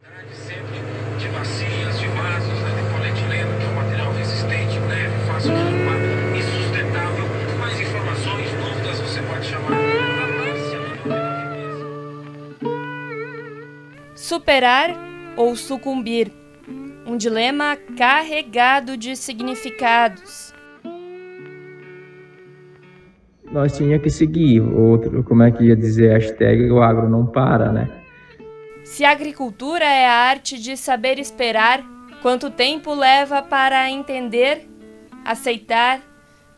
Sempre de bacias, de vasos, né, de polietileno, que é um material resistente, leve, fácil de limpar e sustentável. Mais informações, dúvidas, você pode chamar a Márcia no Superar ou sucumbir? Um dilema carregado de significados. Nós tinha que seguir outro, como é que ia dizer, hashtag o agro não para, né? Se a agricultura é a arte de saber esperar, quanto tempo leva para entender, aceitar,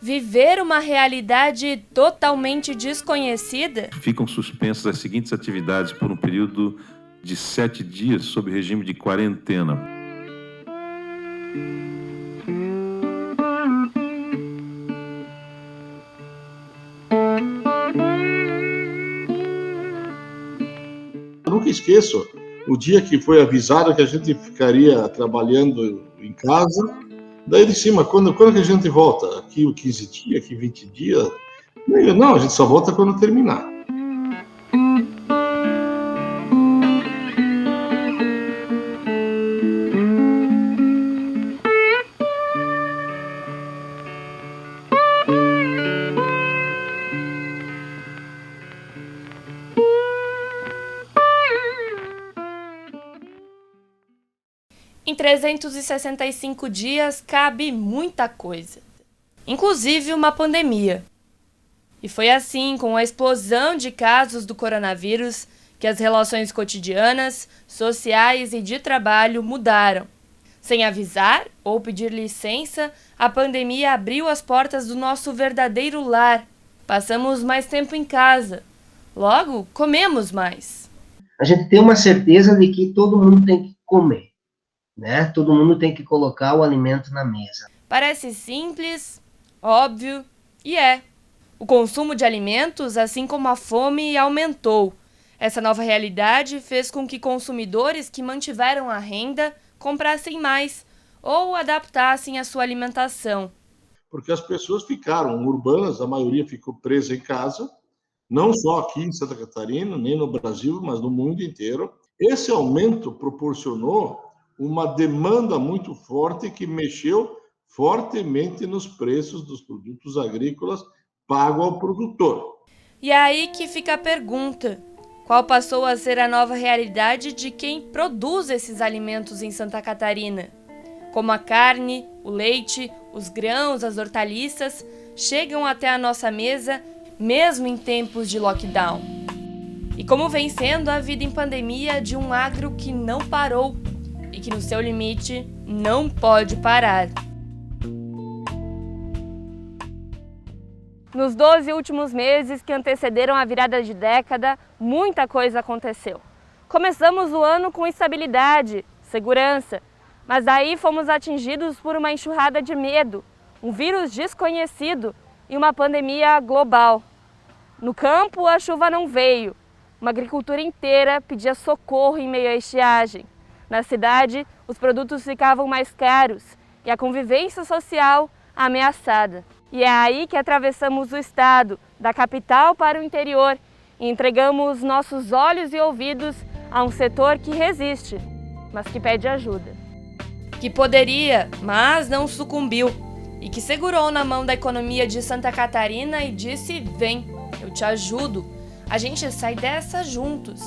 viver uma realidade totalmente desconhecida? Ficam suspensas as seguintes atividades por um período de 7 dias sob regime de quarentena. Eu nunca esqueço o dia que foi avisado que a gente ficaria trabalhando em casa. Daí de cima, quando que a gente volta? Aqui 15 dias, aqui 20 dias? Não, a gente só volta quando terminar. Em 365 dias cabe muita coisa, inclusive uma pandemia. E foi assim, com a explosão de casos do coronavírus, que as relações cotidianas, sociais e de trabalho mudaram. Sem avisar ou pedir licença, a pandemia abriu as portas do nosso verdadeiro lar. Passamos mais tempo em casa. Logo, comemos mais. A gente tem uma certeza de que todo mundo tem que comer, né? Todo mundo tem que colocar o alimento na mesa. Parece simples, óbvio, e é. O consumo de alimentos, assim como a fome, aumentou. Essa nova realidade fez com que consumidores que mantiveram a renda comprassem mais ou adaptassem a sua alimentação. Porque as pessoas ficaram urbanas, a maioria ficou presa em casa, não só aqui em Santa Catarina, nem no Brasil, mas no mundo inteiro. Esse aumento proporcionou uma demanda muito forte que mexeu fortemente nos preços dos produtos agrícolas pago ao produtor. E é aí que fica a pergunta: qual passou a ser a nova realidade de quem produz esses alimentos em Santa Catarina? Como a carne, o leite, os grãos, as hortaliças chegam até a nossa mesa mesmo em tempos de lockdown? E como vem sendo a vida em pandemia de um agro que não parou e que no seu limite não pode parar? Nos 12 últimos meses que antecederam a virada de década, muita coisa aconteceu. Começamos o ano com estabilidade, segurança, mas daí fomos atingidos por uma enxurrada de medo, um vírus desconhecido e uma pandemia global. No campo, a chuva não veio. Uma agricultura inteira pedia socorro em meio à estiagem. Na cidade, os produtos ficavam mais caros e a convivência social ameaçada. E é aí que atravessamos o estado, da capital para o interior, e entregamos nossos olhos e ouvidos a um setor que resiste, mas que pede ajuda. Que poderia, mas não sucumbiu, e que segurou na mão da economia de Santa Catarina e disse: vem, eu te ajudo, a gente sai dessa juntos.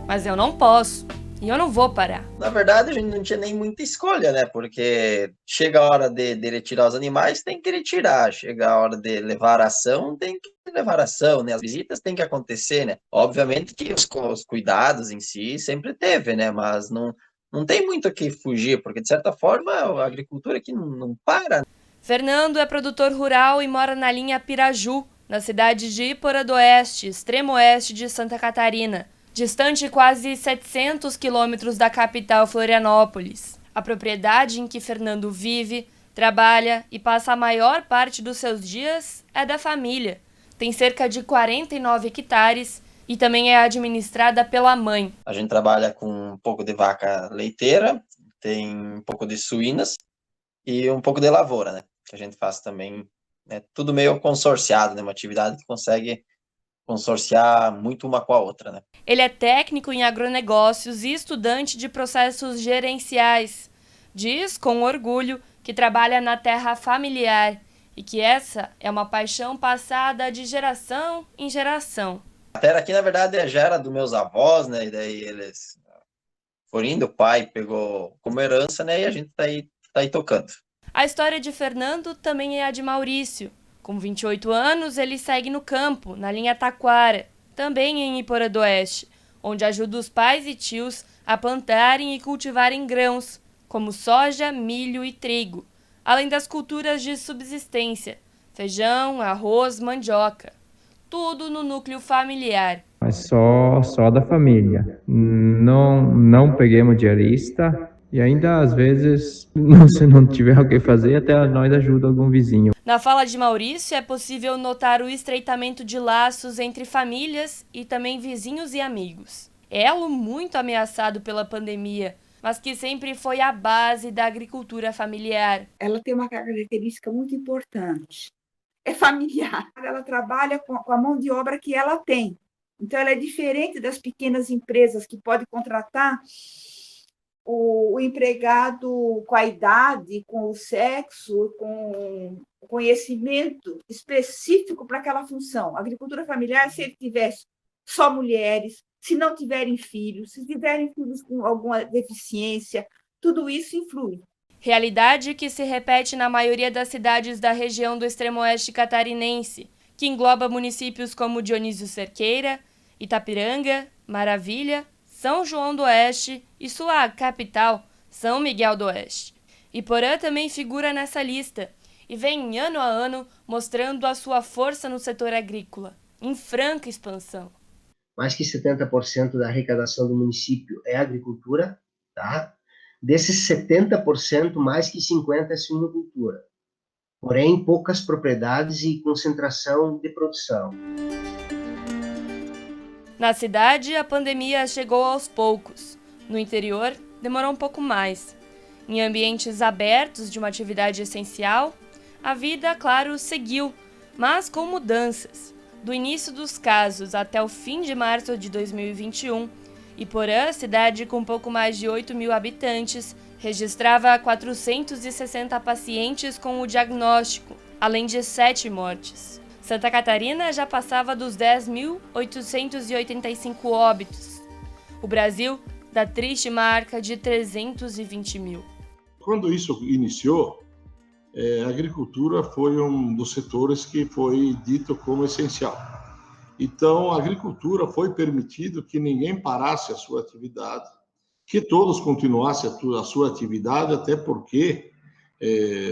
Mas eu não posso. E eu não vou parar. Na verdade, a gente não tinha nem muita escolha, né? Porque chega a hora de retirar os animais, tem que retirar. Chega a hora de levar ação, tem que levar ação, né? As visitas têm que acontecer, né? Obviamente que os cuidados em si sempre teve, né? Mas não tem muito o que fugir, porque de certa forma a agricultura aqui não para. Fernando é produtor rural e mora na linha Piraju, na cidade de Iporã do Oeste, extremo oeste de Santa Catarina, distante quase 700 quilômetros da capital Florianópolis. A propriedade em que Fernando vive, trabalha e passa a maior parte dos seus dias é da família. Tem cerca de 49 hectares e também é administrada pela mãe. A gente trabalha com um pouco de vaca leiteira, tem um pouco de suínas e um pouco de lavoura, né? Que a gente faz também, é tudo meio consorciado, né? Uma atividade que consegue consorciar muito uma com a outra, né? Ele é técnico em agronegócios e estudante de processos gerenciais. Diz, com orgulho, que trabalha na terra familiar e que essa é uma paixão passada de geração em geração. A terra aqui, na verdade, já era dos meus avós, né? E daí eles foram indo, o pai pegou como herança, né? E a gente tá aí tocando. A história de Fernando também é a de Maurício. Com 28 anos, ele segue no campo, na linha Taquara, também em Iporã do Oeste, onde ajuda os pais e tios a plantarem e cultivarem grãos, como soja, milho e trigo, além das culturas de subsistência, feijão, arroz, mandioca. Tudo no núcleo familiar. Mas só da família. Não peguemos diarista e ainda às vezes, se não tiver o que fazer, até nós ajuda algum vizinho. Na fala de Maurício, é possível notar o estreitamento de laços entre famílias e também vizinhos e amigos. Elo muito ameaçado pela pandemia, mas que sempre foi a base da agricultura familiar. Ela tem uma característica muito importante. É familiar. Ela trabalha com a mão de obra que ela tem. Então, ela é diferente das pequenas empresas que podem contratar o empregado com a idade, com o sexo, com o conhecimento específico para aquela função. A agricultura familiar, se ele tivesse só mulheres, se não tiverem filhos, se tiverem filhos com alguma deficiência, tudo isso influi. Realidade que se repete na maioria das cidades da região do extremo-oeste catarinense, que engloba municípios como Dionísio Cerqueira, Itapiranga, Maravilha, São João do Oeste e sua capital, São Miguel do Oeste. Iporã também figura nessa lista e vem ano a ano mostrando a sua força no setor agrícola, em franca expansão. Mais que 70% da arrecadação do município é agricultura, tá? Desses 70%, mais que 50% é suinocultura. Porém, poucas propriedades e concentração de produção. Na cidade, a pandemia chegou aos poucos. No interior, demorou um pouco mais. Em ambientes abertos de uma atividade essencial, a vida, claro, seguiu, mas com mudanças. Do início dos casos até o fim de março de 2021, Iporã, cidade com pouco mais de 8 mil habitantes, registrava 460 pacientes com o diagnóstico, além de 7 mortes. Santa Catarina já passava dos 10.885 óbitos. O Brasil, da triste marca de 320 mil. Quando isso iniciou, a agricultura foi um dos setores que foi dito como essencial. Então, a agricultura foi permitido que ninguém parasse a sua atividade, que todos continuassem a sua atividade, até porque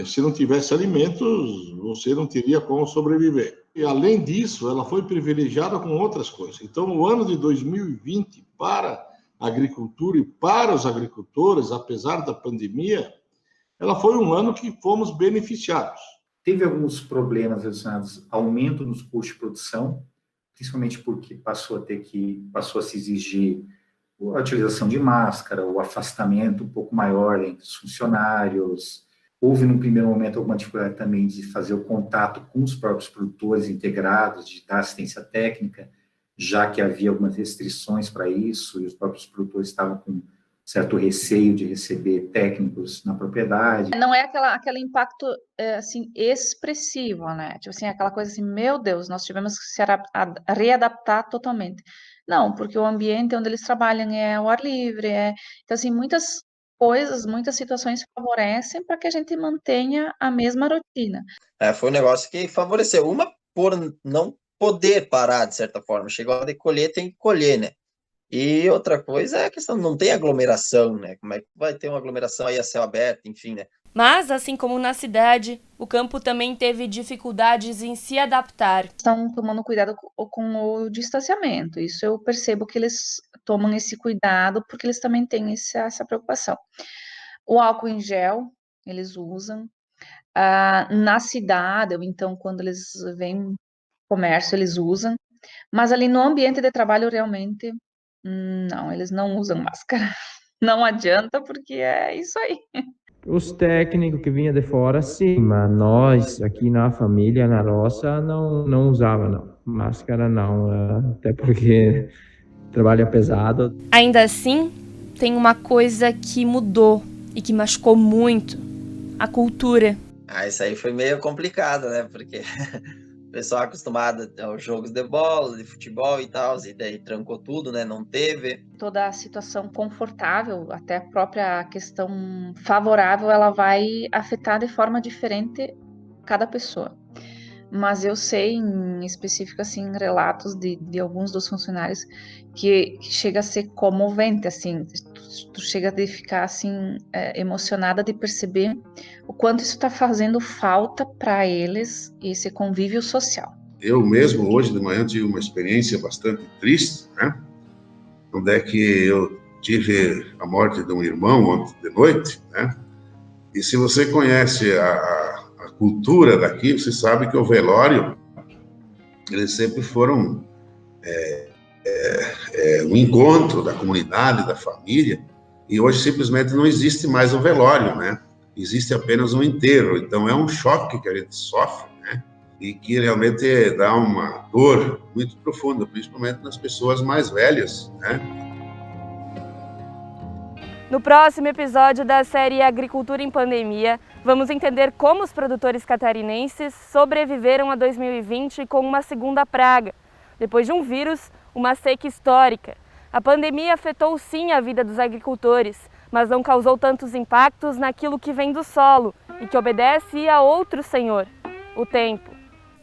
se não tivesse alimentos, você não teria como sobreviver. E, além disso, ela foi privilegiada com outras coisas. Então, o ano de 2020, para a agricultura e para os agricultores, apesar da pandemia, ela foi um ano que fomos beneficiados. Teve alguns problemas relacionados ao aumento nos custos de produção, principalmente porque passou a se exigir a utilização de máscara, o afastamento um pouco maior entre os funcionários. Houve, no primeiro momento, alguma dificuldade também de fazer o contato com os próprios produtores integrados, de dar assistência técnica, já que havia algumas restrições para isso, e os próprios produtores estavam com certo receio de receber técnicos na propriedade. Não é aquele impacto assim, expressivo, né? Tipo assim, aquela coisa assim, meu Deus, nós tivemos que se readaptar totalmente. Não, porque o ambiente onde eles trabalham é ao ar livre, então assim, muitas coisas, muitas situações favorecem para que a gente mantenha a mesma rotina. Foi um negócio que favoreceu. Uma, por não poder parar, de certa forma. Chegou a hora de colher, tem que colher, né? E outra coisa é a questão, não tem aglomeração, né? Como é que vai ter uma aglomeração aí a céu aberto, enfim, né? Mas, assim como na cidade, o campo também teve dificuldades em se adaptar. Estão tomando cuidado com o distanciamento. Isso eu percebo que eles tomam esse cuidado porque eles também têm essa preocupação. O álcool em gel, eles usam. Na cidade, ou então quando eles vêm comércio, eles usam. Mas ali no ambiente de trabalho, realmente, não, eles não usam máscara. Não adianta, porque é isso aí. Os técnicos que vinham de fora, sim, mas nós aqui na família, na roça, não usava não. Máscara não, até porque trabalho é pesado. Ainda assim, tem uma coisa que mudou e que machucou muito: a cultura. Isso aí foi meio complicado, né? Porque o pessoal acostumado aos jogos de bola, de futebol e tal, e daí trancou tudo, né? Não teve. Toda a situação confortável, até a própria questão favorável, ela vai afetar de forma diferente cada pessoa. Mas eu sei, em específico, assim, relatos de alguns dos funcionários que chega a ser comovente, assim, tu chega a ficar, assim, emocionada de perceber o quanto isso está fazendo falta para eles, esse convívio social. Eu mesmo, hoje de manhã, tive uma experiência bastante triste, né? Onde é que eu tive a morte de um irmão ontem de noite, né? E se você conhece a cultura daqui, você sabe que o velório, eles sempre foram um encontro da comunidade, da família, e hoje simplesmente não existe mais o velório, né? Existe apenas um enterro. Então é um choque que a gente sofre, né? E que realmente dá uma dor muito profunda, principalmente nas pessoas mais velhas, né? No próximo episódio da série Agricultura em Pandemia, vamos entender como os produtores catarinenses sobreviveram a 2020 com uma segunda praga. Depois de um vírus, uma seca histórica. A pandemia afetou sim a vida dos agricultores, mas não causou tantos impactos naquilo que vem do solo e que obedece a outro senhor, o tempo.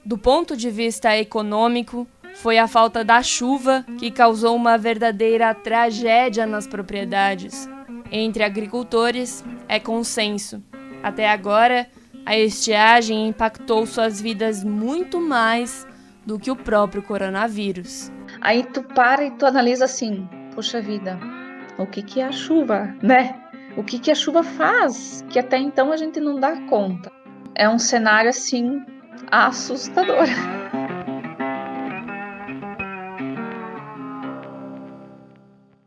Do ponto de vista econômico, foi a falta da chuva que causou uma verdadeira tragédia nas propriedades. Entre agricultores, é consenso. Até agora, a estiagem impactou suas vidas muito mais do que o próprio coronavírus. Aí tu para e tu analisa assim, poxa vida, o que é a chuva, né? O que a chuva faz, que até então a gente não dá conta. É um cenário, assim, assustador.